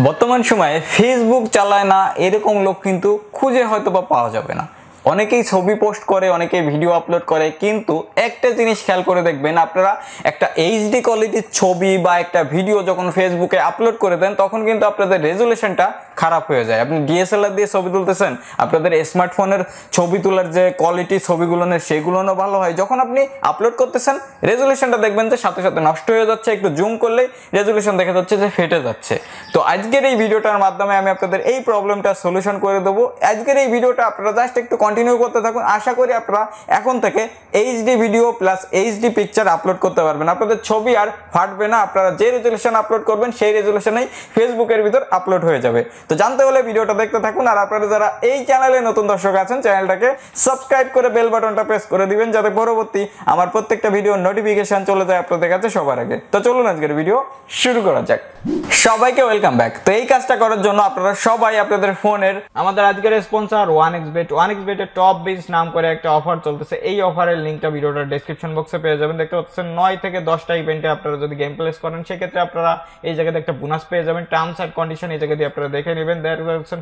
বর্তমান সময়ে ফেসবুক চালায় না এরকম লোক কিন্তু খুঁজে হয়তো বা পাওয়া যাবে না। অনেকেই ছবি পোস্ট করে, অনেকেই ভিডিও আপলোড করে, কিন্তু একটা জিনিস খেয়াল করে দেখবেন আপনারা, একটা এইচডি কোয়ালিটির ছবি বা একটা ভিডিও যখন ফেসবুকে আপলোড করে দেন তখন কিন্তু আপনাদের রেজুলেশনটা খারাপ হয়ে যায়। আপনি ডিএসএলআর দিয়ে ছবি তুলতেছেন, আপনাদের স্মার্টফোনের ছবি তোলার যে কোয়ালিটি ছবিগুলো সেগুলোও ভালো হয়, যখন আপনি আপলোড করতেছেন রেজুলেশনটা দেখবেন যে সাথে সাথে নষ্ট হয়ে যাচ্ছে। একটু জুম করলেই রেজুলেশন দেখা যাচ্ছে যে ফেটে যাচ্ছে। তো আজকের এই ভিডিওটার মাধ্যমে আমি আপনাদের এই প্রবলেমটা সলিউশন করে দেবো। আজকের এই ভিডিওটা আপনারা জাস্ট একটু কন্টিনিউ করতে থাকুন। আশা করি আপনারা এখন থেকে HD video plus HD picture upload করতে পারবেন। আপনাদের ছবি আর ফাটবে না। আপনারা যে রেজুলেশন আপলোড করবেন সেই রেজুলেশনেই ফেসবুকের ভিতর আপলোড হয়ে যাবে। তো জানতে হলে ভিডিওটা দেখতে থাকুন। আর আপনারা যারা এই চ্যানেলে নতুন দর্শক আছেন, চ্যানেলটাকে সাবস্ক্রাইব করে বেল বাটনটা প্রেস করে দিবেন, যাতে পরবর্তী আমার প্রত্যেকটা ভিডিওর নোটিফিকেশন চলে যায় আপনাদের কাছে সবার আগে। তো চলুন আজকের ভিডিও শুরু করা যাক। সবাইকে ওয়েলকাম ব্যাক। তো এই কাজটা করার জন্য আপনারা সবাই আপনাদের ফোনের আমাদের আজকের স্পন্সর 1xbet এর টপ বিজ নাম করে একটা অফার চলতেছে। এই অফারের লিংকটা ভিডিওটার ডেসক্রিপশন বক্সে পেয়ে যাবেন। দেখতে পাচ্ছেন 9 থেকে 10টা ইভেন্টে আপনারা যদি গেম প্লেস করেন সেক্ষেত্রে আপনারা এই জায়গাতে একটা বোনাস পেয়ে যাবেন। টার্মস এন্ড কন্ডিশন এই জায়গা দিয়ে আপনারা দেখে নেবেন।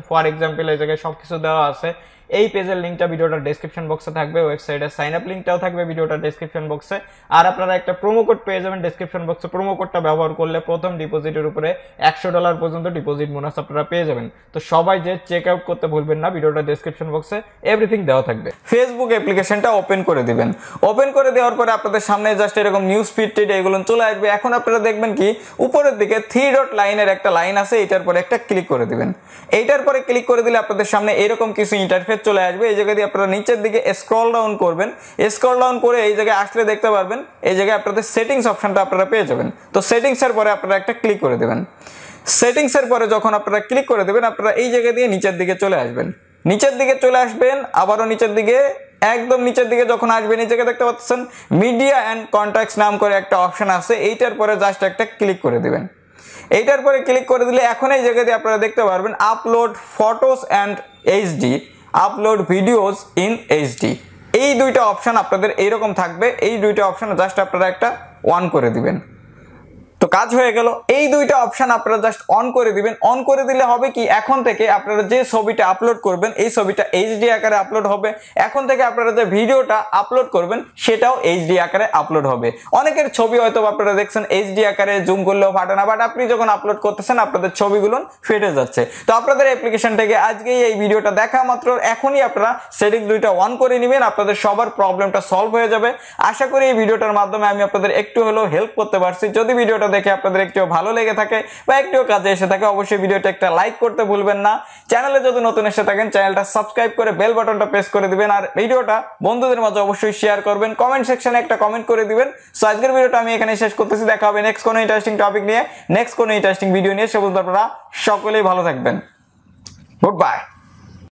ফর এক্সাম্পল এই জায়গায় সবকিছু দেওয়া আছে। এই পেজের লিংকটা ভিডিওটার ডেসক্রিপশন বক্সে থাকবে, ওয়েবসাইটের সাইন আপ লিংকটাও থাকবে ভিডিওটার ডেসক্রিপশন বক্সে। আর আপনারা একটা প্রোমো কোড পেয়ে যাবেন ডেসক্রিপশন বক্সে। প্রোমো কোডটা ব্যবহার করলে প্রথম ডিপোজিটের উপরে $100 পর্যন্ত ডিপোজিট বোনাস আপনারা পেয়ে যাবেন। তো সবাই যে চেক আউট করতে ভুলবেন না, ভিডিওটার ডেসক্রিপশন বক্সে এভরিথিং দেওয়া থাকবে। ফেসবুক অ্যাপ্লিকেশনটা ওপেন করে দিবেন। ওপেন করে দেওয়ার পরে আপনাদের সামনে জাস্ট এরকম নিউজ ফিড এগুলো চলে আসবে। এখন আপনারা দেখবেন কি উপরের দিকে 3 ডট লাইনের একটা লাইন আছে, এটার পরে একটা ক্লিক করে দিবেন। এইটার পরে ক্লিক করে দিলে আপনাদের সামনে এরকম কিছু ইন্টারফেস চলে আসবে। এই জায়গা দিয়ে আপনারা নিচের দিকে স্ক্রল ডাউন করবেন। স্ক্রল ডাউন করে এই জায়গায় আসলে দেখতে পারবেন এই জায়গায় আপনাদের সেটিংস অপশনটা আপনারা পেয়ে যাবেন। তো সেটিংস এর পরে আপনারা একটা ক্লিক করে দেবেন। সেটিংস এর পরে যখন আপনারা ক্লিক করে দেবেন আপনারা এই জায়গা দিয়ে নিচের দিকে চলে আসবেন। নিচের দিকে চলে আসবেন, আবারও নিচের দিকে, একদম নিচের দিকে যখন আসবেন এই জায়গায় দেখতে পাচ্ছেন মিডিয়া অ্যান্ড কন্ট্যাক্টস নাম করে একটা অপশন আছে। এইটার পরে জাস্ট একটা ক্লিক করে দিবেন। এইটার পরে ক্লিক করে দিলে এখন এই জায়গা দিয়ে আপনারা দেখতে পারবেন upload photos and HD, upload videos in HD. এই দুইটা অপশন আপনাদের এইরকম থাকবে। এই দুইটা অপশন জাস্ট আপনারা একটা অন করে দিবেন। তো কাজ হয়ে গেল। এই দুইটা অপশন আপনারা জাস্ট অন করে দিবেন। অন করে দিলে হবে কি, এখন থেকে আপনারা যে ছবিটা আপলোড করবেন এই ছবিটা এইচডি আকারে আপলোড হবে। এখন থেকে আপনারা যে ভিডিওটা আপলোড করবেন সেটাও এইচডি আকারে আপলোড হবে। অনেকের ছবি হয়তো আপনারা দেখছেন এইচডি আকারে জুম করলেও ফাটে না, বাট আপনি যখন আপলোড করতেছেন আপনাদের ছবিগুলো ফেটে যাচ্ছে। তো আপনাদের অ্যাপ্লিকেশন থেকে আজকেই এই ভিডিওটা দেখা মাত্র এখনই আপনারা সেটিংস দুইটা অন করে নেবেন। আপনাদের সবার প্রবলেমটা সলভ হয়ে যাবে। আশা করি এই ভিডিওটার মাধ্যমে আমি আপনাদের একটু হলেও হেল্প করতে পারছি। যদি ভিডিওটা দেখে আপনাদের একটু ভালো লেগে থাকে বা একটু কাজে এসে থাকে অবশ্যই ভিডিওটা একটা লাইক করতে ভুলবেন না। চ্যানেলে যদি নতুন এসে থাকেন চ্যানেলটা সাবস্ক্রাইব করে বেল বাটনটা প্রেস করে দিবেন। আর ভিডিওটা বন্ধুদের মাঝে অবশ্যই শেয়ার করবেন। কমেন্ট সেকশনে একটা কমেন্ট করে দিবেন। সো আজকের ভিডিওটা আমি এখানে শেষ করতেছি। দেখা হবে নেক্সট কোনো ইন্টারেস্টিং টপিক নিয়ে, নেক্সট কোনো ইন্টারেস্টিং ভিডিও নিয়ে। সে পর্যন্ত আপনারা সকলেই ভালো থাকবেন। Good bye.